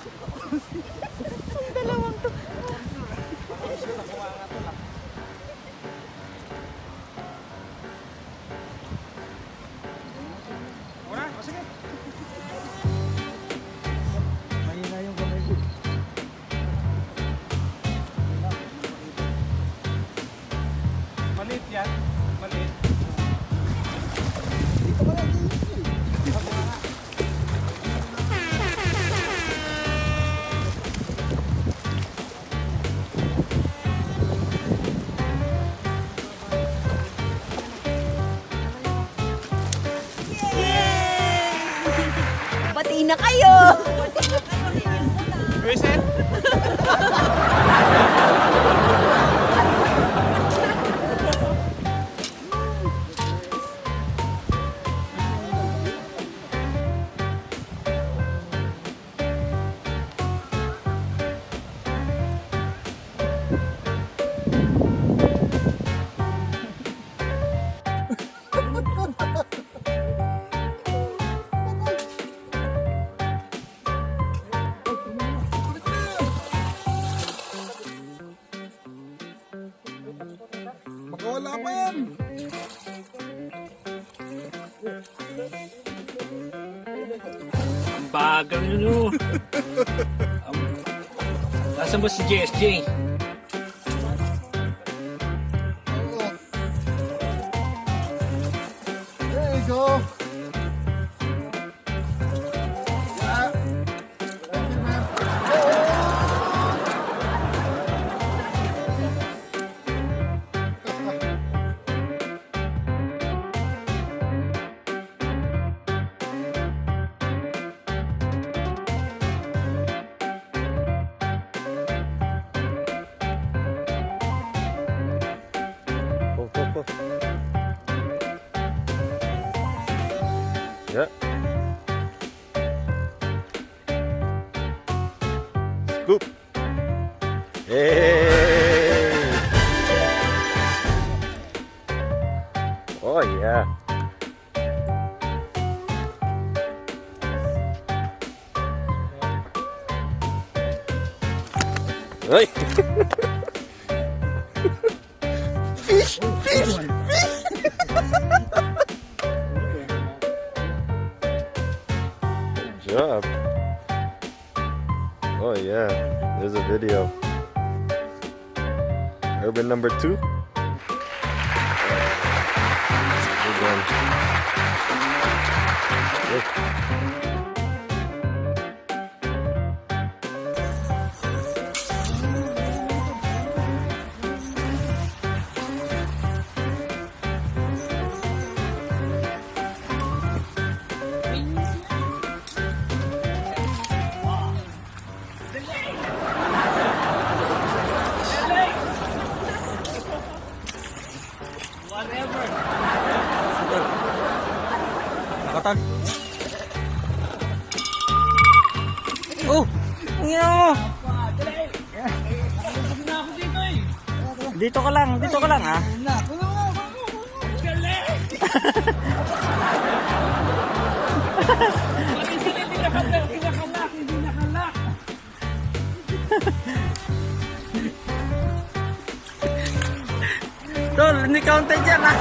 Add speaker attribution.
Speaker 1: Ang dalawang to.
Speaker 2: Mahina yung kamay ko.
Speaker 3: Maliit yan. Maliit.
Speaker 2: Dito ka lang.
Speaker 1: Bati na kayo!
Speaker 3: Reset?
Speaker 2: Wala pa yan.
Speaker 4: Ang bagal nyo. Nasaan ba si JSJ?
Speaker 2: There you go. Yeah. Thank you, man.
Speaker 3: Yeah. Scoop. Hey. Oh yeah. Hey. Fish, fish, fish. Good job. Oh yeah, there's a video. Urban number 2. Good one. Good.
Speaker 4: Nakatag. Oh! Ang ina mo! Dito ka lang ha. Tol, hindi counted yan ha.